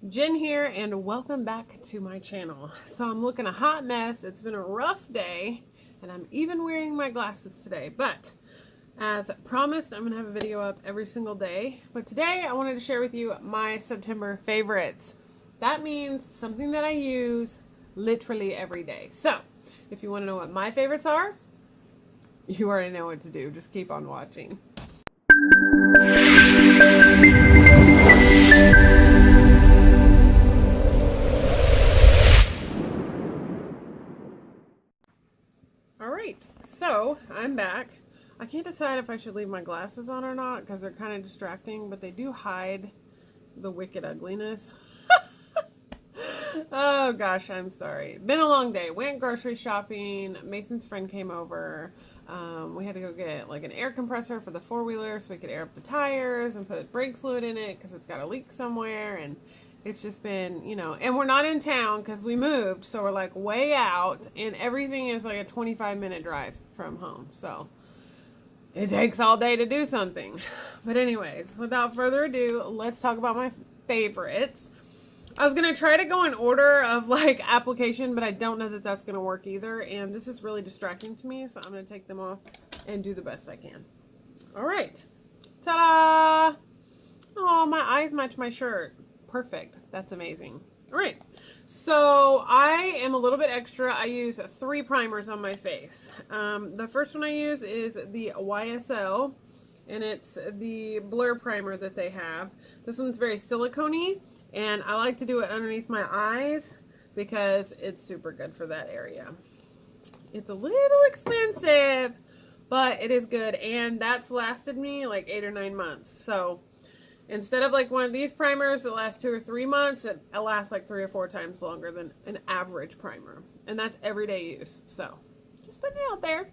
Jen here, and welcome back to my channel. So I'm looking a hot mess. It's been a rough day, and I'm even wearing my glasses today. But as promised, I'm going to have a video up every single day. But today I wanted to share with you my September favorites. That means something that I use literally every day. So if you want to know what my favorites are, you already know what to do. Just keep on watching. Alright, so I'm back. I can't decide if I should leave my glasses on or not because they're kind of distracting, but they do hide the wicked ugliness. Oh gosh, I'm sorry. Been a long day. Went grocery shopping. Mason's friend came over. We had to go get like an air compressor for the four-wheeler so we could air up the tires and put brake fluid in it because it's got a leak somewhere. And it's just been, and we're not in town because we moved, so we're like way out, and everything is like a 25-minute drive from home. So it takes all day to do something. But anyways, without further ado, let's talk about my favorites. I was going to try to go in order of like application, but I don't know that that's going to work either. And this is really distracting to me, so I'm going to take them off and do the best I can. All right. Ta-da! Oh, my eyes match my shirt. Perfect. That's amazing. All right. So I am a little bit extra. I use 3 primers on my face. The first one I use is the YSL, and it's the Blur primer that they have. This one's very silicone-y, and I like to do it underneath my eyes because it's super good for that area. It's a little expensive, but it is good, and that's lasted me like 8 or 9 months. So instead of like one of these primers that lasts 2 or 3 months, it lasts like 3 or 4 times longer than an average primer. And that's everyday use. So just putting it out there.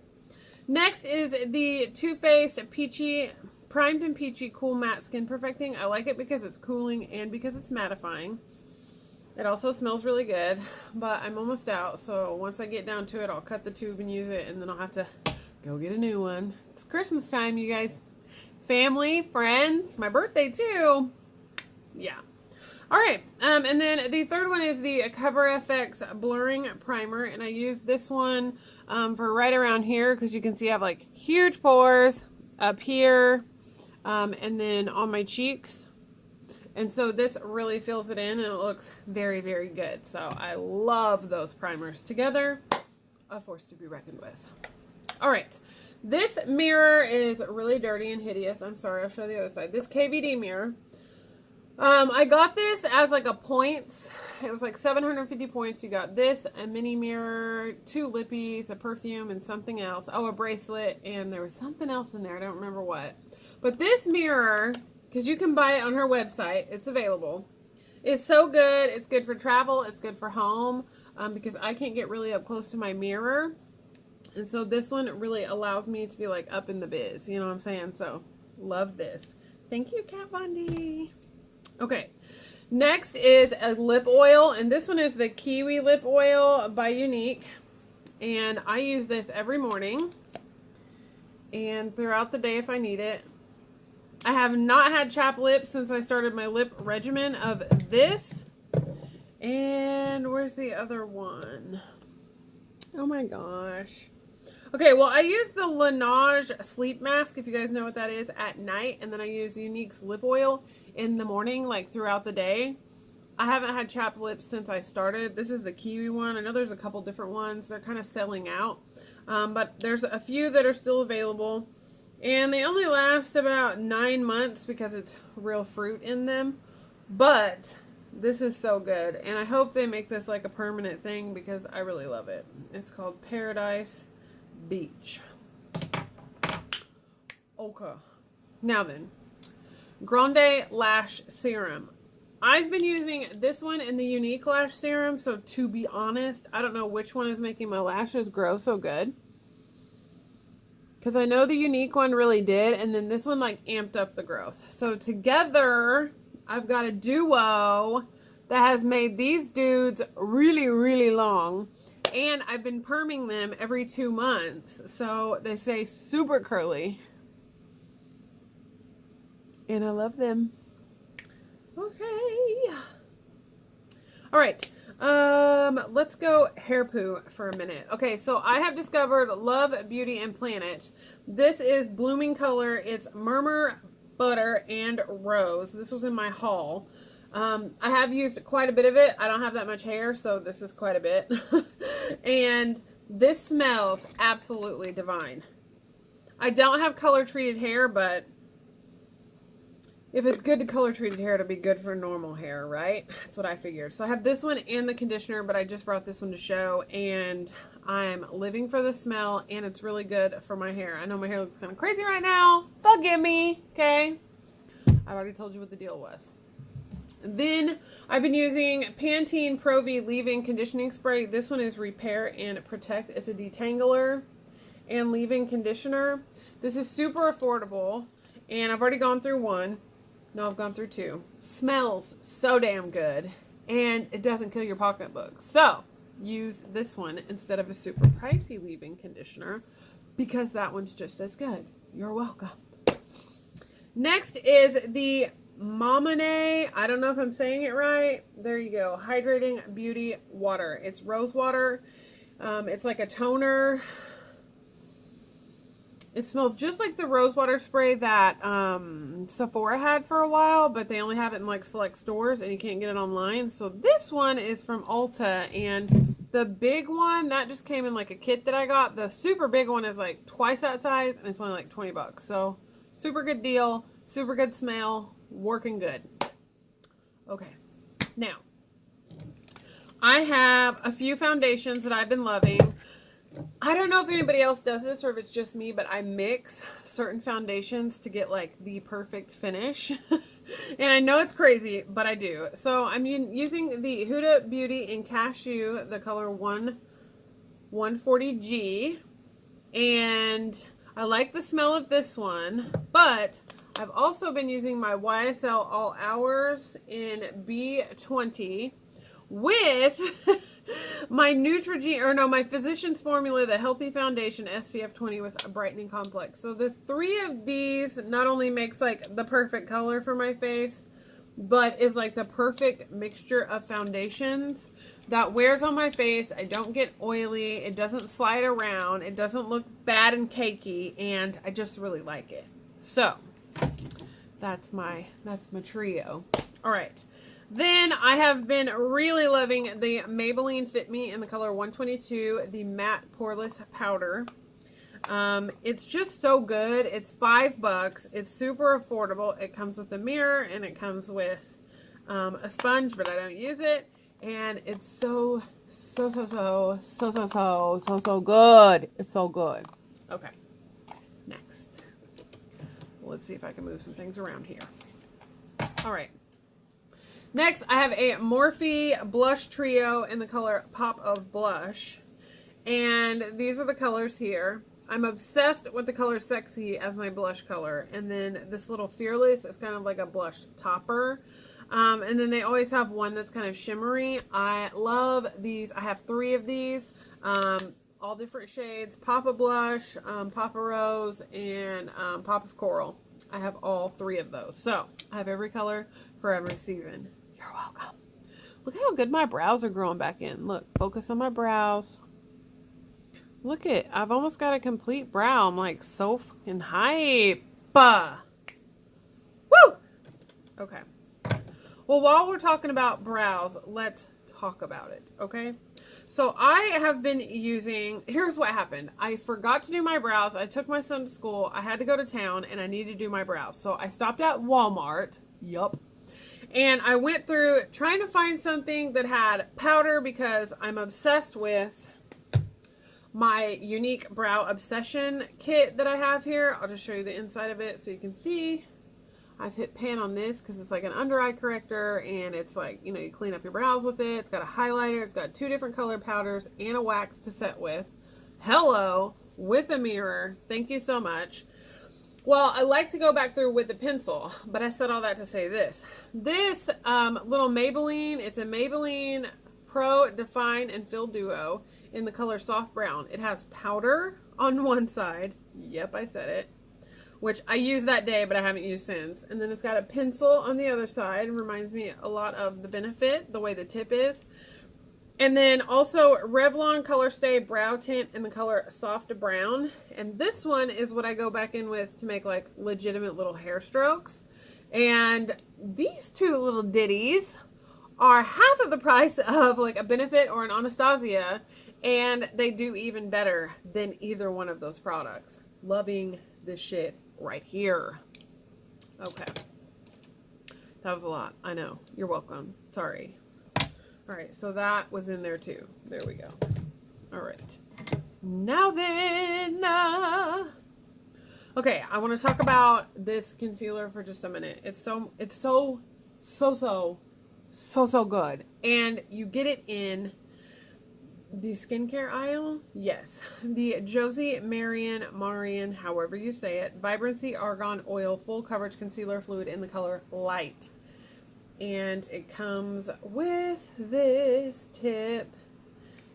Next is the Too Faced Peachy, Primed and Peachy Cool Matte Skin Perfecting. I like it because it's cooling and because it's mattifying. It also smells really good, but I'm almost out. So once I get down to it, I'll cut the tube and use it, and then I'll have to go get a new one. It's Christmas time, you guys. Family, friends, my birthday too. Yeah. All right. And then the third one is the Cover FX Blurring Primer. And I use this one for right around here because you can see I have like huge pores up here and then on my cheeks. And so this really fills it in, and it looks very, very good. So I love those primers together. A force to be reckoned with. All right. This mirror is really dirty and hideous. I'm sorry, I'll show the other side. This KVD mirror. I got this as like a points. It was like 750 points. You got this, a mini mirror, 2 lippies, a perfume, and something else. Oh, a bracelet, and there was something else in there. I don't remember what. But this mirror, because you can buy it on her website, it's available, is so good. It's good for travel. It's good for home because I can't get really up close to my mirror. And so this one really allows me to be like up in the biz. You know what I'm saying? So love this. Thank you, Kat Von D. Okay. Next is a lip oil. And this one is the Kiwi Lip Oil by Unique. And I use this every morning and throughout the day if I need it. I have not had chapped lips since I started my lip regimen of this. And where's the other one? Oh my gosh. Okay, well, I use the Laneige sleep mask, if you guys know what that is, at night. And then I use Unique's lip oil in the morning, like throughout the day. I haven't had chapped lips since I started. This is the Kiwi one. I know there's a couple different ones. They're kind of selling out. But there's a few that are still available. And they only last about 9 months because it's real fruit in them. But this is so good. And I hope they make this like a permanent thing because I really love it. It's called Paradise Beach. Okay. Now then, Grande Lash Serum. I've been using this one and the Unique Lash Serum, so to be honest, I don't know which one is making my lashes grow so good. Because I know the Unique one really did, and then this one like amped up the growth. So together, I've got a duo that has made these dudes really, really long. And I've been perming them every 2 months. So they stay super curly. And I love them. Okay. All right. Let's go hair poo for a minute. Okay, so I have discovered Love, Beauty, and Planet. This is blooming color. It's Murmur, Butter, and Rose. This was in my haul. I have used quite a bit of it. I don't have that much hair, so this is quite a bit. And this smells absolutely divine. I don't have color treated hair, but if it's good to color treated hair, it'll be good for normal hair, right? That's what I figured. So I have this one and the conditioner, but I just brought this one to show, and I'm living for the smell, and it's really good for my hair. I know my hair looks kind of crazy right now. Forgive me, okay? I already told you what the deal was. Then I've been using Pantene Pro V leave-in conditioning spray. This one is Repair and Protect. It's a detangler and leave-in conditioner. This is super affordable, and I've already gone through one. No, I've gone through two. Smells so damn good, and it doesn't kill your pocketbook. So use this one instead of a super pricey leave-in conditioner, because that one's just as good. You're welcome. Next is the Momene, I don't know if I'm saying it right. There you go. Hydrating Beauty Water. It's rose water. It's like a toner. It smells just like the rose water spray that Sephora had for a while, but they only have it in like select stores and you can't get it online. So this one is from Ulta, and the big one that just came in like a kit that I got. The super big one is like twice that size, and it's only like 20 bucks. So super good deal, super good smell, working good. Okay, now I have a few foundations that I've been loving. I don't know if anybody else does this or if it's just me, but I mix certain foundations to get like the perfect finish. And I know it's crazy, but I do. So I'm using the Huda Beauty in Cashew, the color 140G. And I like the smell of this one, but I've also been using my YSL All Hours in B20 with my my Physicians Formula, the Healthy Foundation SPF 20 with a brightening complex. So the three of these not only makes like the perfect color for my face, but is like the perfect mixture of foundations that wears on my face. I don't get oily. It doesn't slide around. It doesn't look bad and cakey, and I just really like it. So that's my trio. All right. Then I have been really loving the Maybelline Fit Me in the color 122, the matte poreless powder. It's just so good. It's $5. It's super affordable. It comes with a mirror and it comes with a sponge, but I don't use it. And it's so good. It's so good. Okay. Next. Let's see if I can move some things around here. All right. Next, I have a Morphe Blush Trio in the color Pop of Blush. And these are the colors here. I'm obsessed with the color Sexy as my blush color. And then this little Fearless is kind of like a blush topper. And then they always have one that's kind of shimmery. I love these. I have 3 of these. All different shades. Pop of Blush, Pop of Rose, and Pop of Coral. I have all 3 of those. So, I have every color for every season. You're welcome. Look at how good my brows are growing back in. Look, focus on my brows. Look it. I've almost got a complete brow. I'm like so fucking hype. Woo! Okay. Well, while we're talking about brows, let's talk about it, okay? So I have been using, here's what happened. I forgot to do my brows. I took my son to school. I had to go to town and I needed to do my brows. So I stopped at Walmart. Yup. And I went through trying to find something that had powder because I'm obsessed with my unique brow obsession kit that I have here. I'll just show you the inside of it so you can see. I've hit pan on this because it's like an under eye corrector, and it's like, you know, you clean up your brows with it. It's got a highlighter. It's got 2 different color powders and a wax to set with. Hello, with a mirror. Thank you so much. Well, I like to go back through with a pencil, but I said all that to say this. This little Maybelline, it's a Maybelline Pro Define and Fill Duo in the color Soft Brown. It has powder on one side. Yep, I said it. which I used that day, but I haven't used since. And then it's got a pencil on the other side. It reminds me a lot of the Benefit, the way the tip is. And then also Revlon Color Stay Brow Tint in the color Soft Brown. And this one is what I go back in with to make like legitimate little hair strokes. And these two little ditties are half of the price of like a Benefit or an Anastasia. And they do even better than either one of those products. Loving this shit right here. Okay. That was a lot. I know. You're welcome. Sorry. All right, so that was in there too. There we go. All right. Now then, okay, I want to talk about this concealer for just a minute. It's so good. And you get it in the skincare aisle. Yes. The Josie Marion, however you say it, Vibrancy Argan Oil Full Coverage Concealer Fluid in the color Light. And it comes with this tip.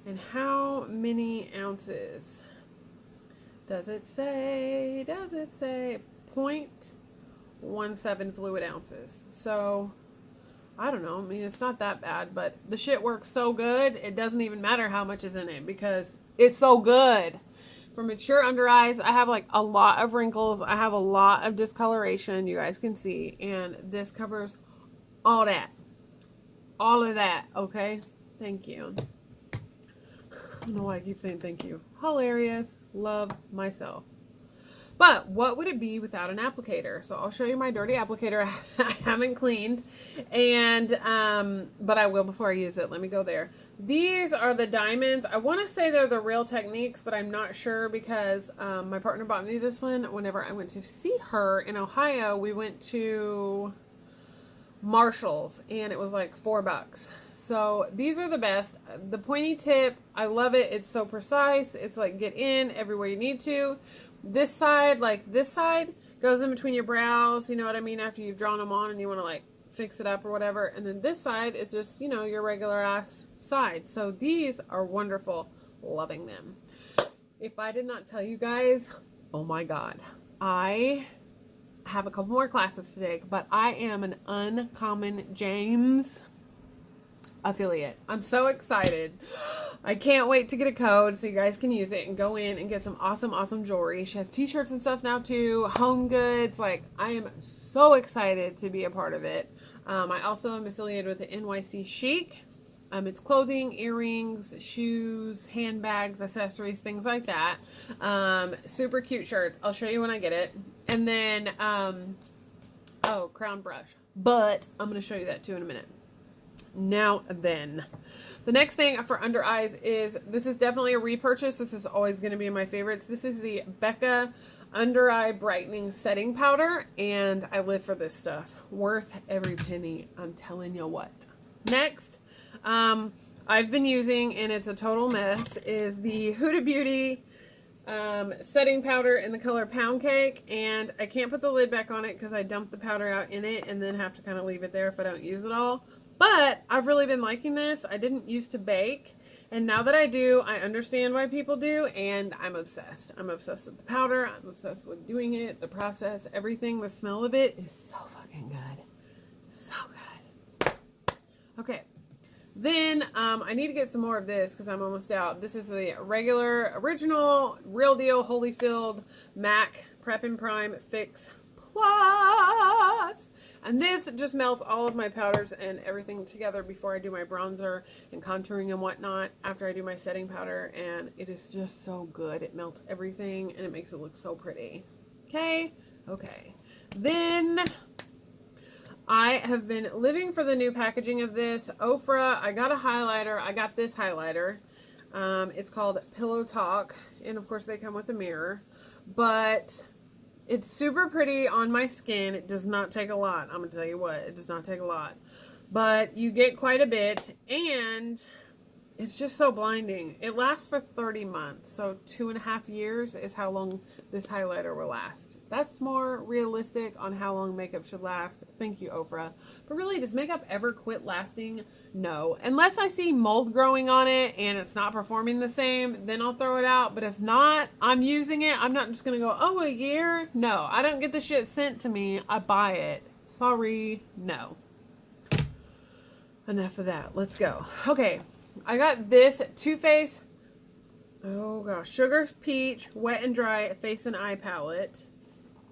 And how many ounces? Does it say? 0.17 fluid ounces. So, I don't know. I mean, it's not that bad. But the shit works so good, it doesn't even matter how much is in it. Because it's so good. For mature under eyes, I have like a lot of wrinkles. I have a lot of discoloration. You guys can see. And this covers all that. All of that, okay? Thank you. I don't know why I keep saying thank you. Hilarious. Love myself. But what would it be without an applicator? So I'll show you my dirty applicator I haven't cleaned. And, but I will before I use it. Let me go there. These are the diamonds. I want to say they're the Real Techniques, but I'm not sure because my partner bought me this one whenever I went to see her in Ohio. We went to Marshall's and it was like $4. So these are the best. The pointy tip, I love it. It's so precise. It's like get in everywhere you need to. This side, like this side goes in between your brows, you know what I mean, after you've drawn them on and you want to like fix it up or whatever. And then this side is just, you know, your regular ass side. So these are wonderful. Loving them. If I did not tell you guys, oh my God, I have a couple more classes today, but I am an Uncommon James affiliate. I'm so excited. I can't wait to get a code so you guys can use it and go in and get some awesome jewelry. She has t-shirts and stuff now too, home goods. Like, I am so excited to be a part of it. I also am affiliated with the NYC Chic. It's clothing, earrings, shoes, handbags, accessories, things like that. Super cute shirts. I'll show you when I get it. And then, oh, crown brush. But I'm going to show you that too in a minute. Now then, the next thing for under eyes is, this is definitely a repurchase. This is always going to be in my favorites. This is the Becca Under Eye Brightening Setting Powder. And I live for this stuff. Worth every penny. I'm telling you what. Next, I've been using, and it's a total mess, is the Huda Beauty setting powder in the color Pound Cake. And I can't put the lid back on it because I dumped the powder out in it and then have to kind of leave it there if I don't use it all. But I've really been liking this. I didn't used to bake, and now that I do, I understand why people do, and I'm obsessed. I'm obsessed with the powder. I'm obsessed with doing it, the process, everything. The smell of it is so fucking good. So good. Okay. Then I need to get some more of this because I'm almost out. This is the regular, original, real deal, Holyfield MAC Prep and Prime Fix Plus. And this just melts all of my powders and everything together before I do my bronzer and contouring and whatnot, after I do my setting powder. And it is just so good. It melts everything and it makes it look so pretty. Okay? Okay. Then I have been living for the new packaging of this. Ofra, I got a highlighter. I got this highlighter. It's called Pillow Talk. And of course they come with a mirror. But it's super pretty on my skin. It does not take a lot. I'm going to tell you what. It does not take a lot. But you get quite a bit. And it's just so blinding. It lasts for 30 months. So 2.5 years is how long this highlighter will last. That's more realistic on how long makeup should last. Thank you, Ofra. But really, does makeup ever quit lasting? No. Unless I see mold growing on it and it's not performing the same, then I'll throw it out. But if not, I'm using it. I'm not just going to go, oh, a year? No, I don't get the shit sent to me. I buy it. Sorry, no. Enough of that. Let's go. Okay, I got this Too Faced, oh gosh, Sugar Peach Wet and Dry Face and Eye Palette.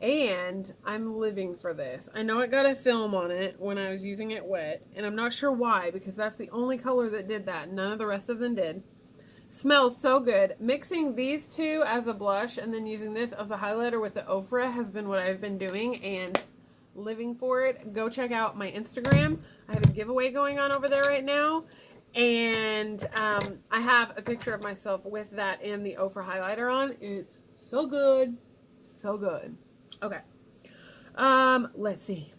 And I'm living for this. I know it got a film on it when I was using it wet, and I'm not sure why, because that's the only color that did that. None of the rest of them did. Smells so good. Mixing these two as a blush and then using this as a highlighter with the Ofra has been what I've been doing, and living for it. Go check out my Instagram. I have a giveaway going on over there right now, and I have a picture of myself with that and the Ofra highlighter on. It's so good. So good. Okay. Let's see.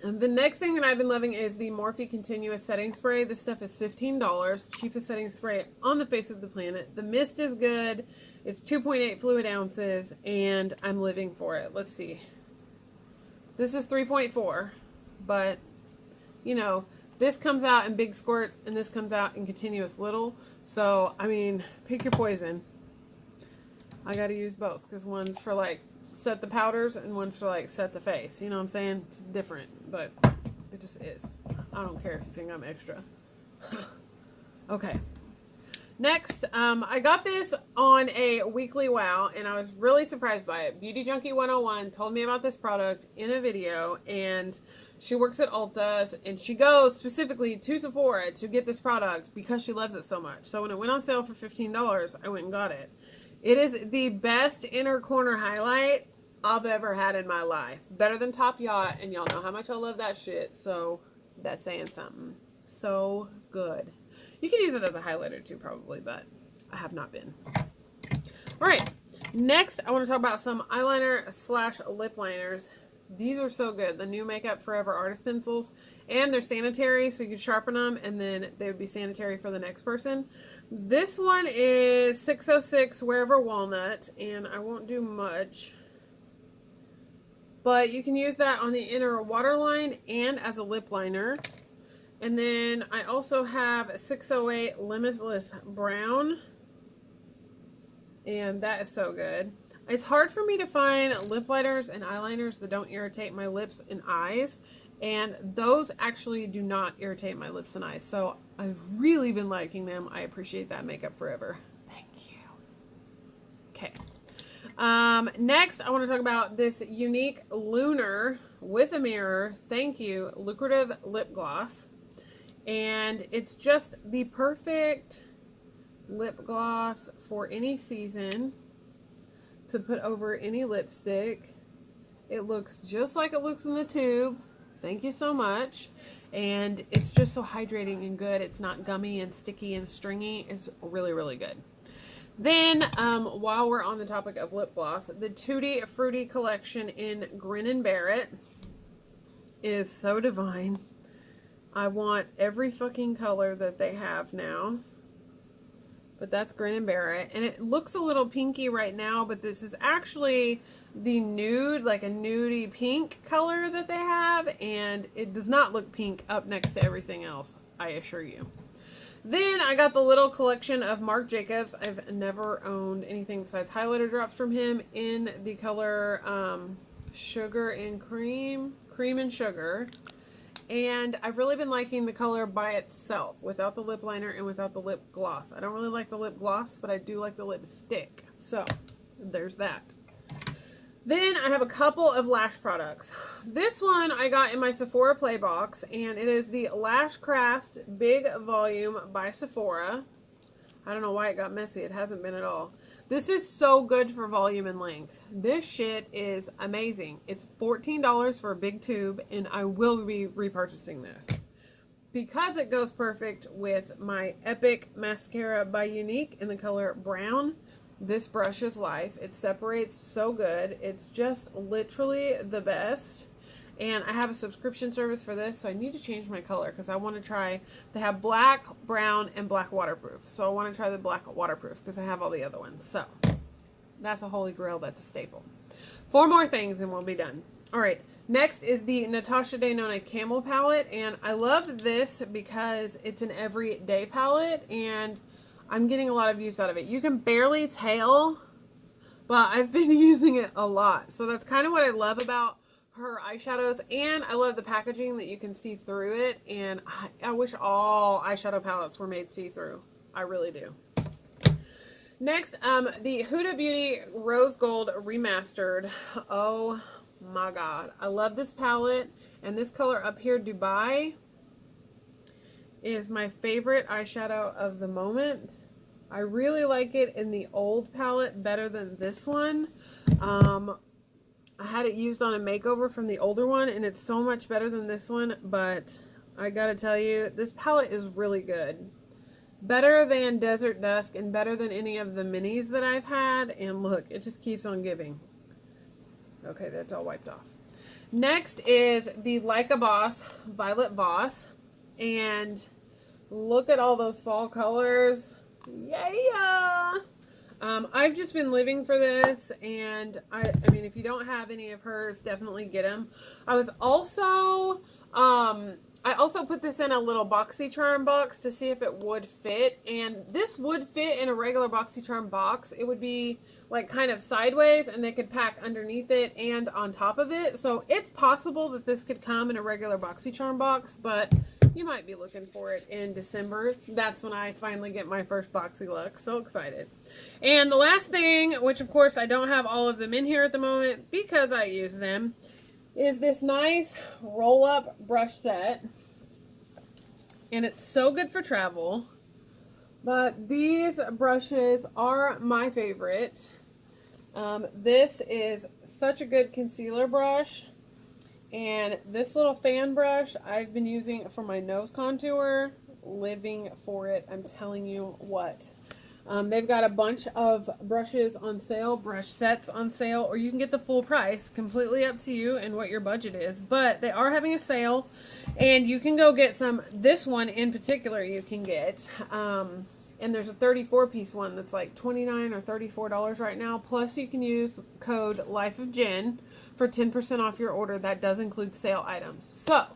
The next thing that I've been loving is the Morphe Continuous Setting Spray. This stuff is $15. Cheapest setting spray on the face of the planet. The mist is good. It's 2.8 fluid ounces, and I'm living for it. Let's see. This is 3.4, but, you know, this comes out in big squirts, and this comes out in continuous little. So, I mean, pick your poison. I got to use both, because one's for, like, set the powders and one's for, like, set the face. You know what I'm saying? It's different, but it just is. I don't care if you think I'm extra. Okay. Next, I got this on a weekly wow, and I was really surprised by it. Beauty Junkie 101 told me about this product in a video, and she works at Ulta, and she goes specifically to Sephora to get this product because she loves it so much. So when it went on sale for $15, I went and got it. It is the best inner corner highlight I've ever had in my life. Better than Top Yacht, and y'all know how much I love that shit, so that's saying something. So good. You can use it as a highlighter too, probably, but I have not been. Alright, next I want to talk about some eyeliner slash lip liners. These are so good. The new Makeup Forever Artist Pencils. And they're sanitary, so you can sharpen them, and then they would be sanitary for the next person. This one is 606 Wherever Walnut, and I won't do much. But you can use that on the inner waterline and as a lip liner. And then I also have 608 Limitless Brown. And that is so good. It's hard for me to find lip liners and eyeliners that don't irritate my lips and eyes. And those actually do not irritate my lips and eyes. So I've really been liking them. I appreciate that, Makeup Forever. Thank you. Okay. Next, I want to talk about this unique Lunar with a mirror. Thank you. Lucrative lip gloss. And it's just the perfect lip gloss for any season to put over any lipstick. It looks just like it looks in the tube. Thank you so much. And it's just so hydrating and good. It's not gummy and sticky and stringy. It's really, really good. Then, while we're on the topic of lip gloss, the Tutti Frutti collection in Grin and Bear It is so divine. I want every fucking color that they have now. But that's Grin and Bear It. And it looks a little pinky right now, but this is actually the nude, like a nudie pink color that they have. And it does not look pink up next to everything else, I assure you. Then I got the little collection of Marc Jacobs. I've never owned anything besides highlighter drops from him in the color Sugar and Cream, Cream and Sugar. And I've really been liking the color by itself, without the lip liner and without the lip gloss. I don't really like the lip gloss, but I do like the lipstick. So, there's that. Then I have a couple of lash products. This one I got in my Sephora Play box, and it is the Lash Craft Big Volume by Sephora. I don't know why it got messy. It hasn't been at all. This is so good for volume and length. This shit is amazing. It's $14 for a big tube, and I will be repurchasing this. Because it goes perfect with my Epic Mascara by Unique in the color Brown. This brush is life. It separates so good. It's just literally the best. And I have a subscription service for this, so I need to change my color because I want to try, they have black, brown, and black waterproof. So I want to try the black waterproof because I have all the other ones. So that's a holy grail. That's a staple. 4 more things and we'll be done. All right. Next is the Natasha Denona Camel palette, and I love this because it's an everyday palette, and I'm getting a lot of use out of it. You can barely tell, but I've been using it a lot. So that's kind of what I love about her eyeshadows, and I love the packaging that you can see through it, and I wish all eyeshadow palettes were made see-through. I really do. Next, the Huda Beauty Rose Gold Remastered. Oh my god, I love this palette, and this color up here, Dubai, is my favorite eyeshadow of the moment. I really like it in the old palette better than this one. I had it used on a makeover from the older one, and it's so much better than this one, but I gotta tell you, this palette is really good. Better than Desert Dusk and better than any of the minis that I've had, and look, it just keeps on giving. Okay, that's all wiped off. Next is the Like a Boss Violet Voss, and look at all those fall colors. Yeah! I've just been living for this, and I mean, if you don't have any of hers, definitely get them. I also put this in a little BoxyCharm box to see if it would fit, and this would fit in a regular BoxyCharm box. It would be like kind of sideways, and they could pack underneath it and on top of it. So it's possible that this could come in a regular BoxyCharm box, but you might be looking for it in December. That's when I finally get my first Boxy look. So excited. And the last thing, which of course I don't have all of them in here at the moment because I use them, is this nice roll-up brush set. And it's so good for travel. But these brushes are my favorite. This is such a good concealer brush. And this little fan brush I've been using for my nose contour. Living for it, I'm telling you what. They've got a bunch of brushes on sale, brush sets on sale, or you can get the full price. Completely up to you and what your budget is. But they are having a sale, and you can go get some. This one in particular you can get. And there's a 34-piece one that's like $29 or $34 right now. Plus you can use code Lifeofjenn for 10% off your order. That does include sale items. So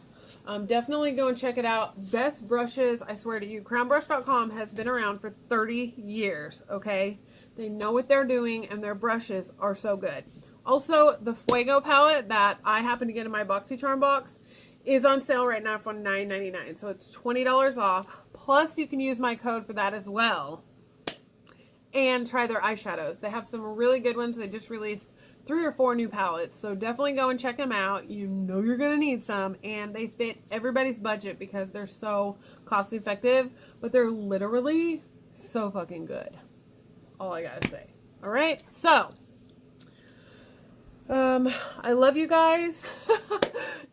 definitely go and check it out. Best brushes, I swear to you. Crownbrush.com has been around for 30 years, okay? They know what they're doing, and their brushes are so good. Also, the Fuego palette that I happen to get in my BoxyCharm box is on sale right now for $9.99. So it's $20 off. Plus, you can use my code for that as well. And try their eyeshadows. They have some really good ones. They just released 3 or 4 new palettes. So definitely go and check them out. You know you're going to need some. And they fit everybody's budget because they're so cost effective. But they're literally so fucking good. All I got to say. Alright, so I love you guys.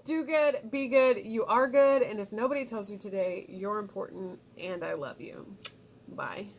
Do good, be good, you are good, and if nobody tells you today, you're important, and I love you. Bye.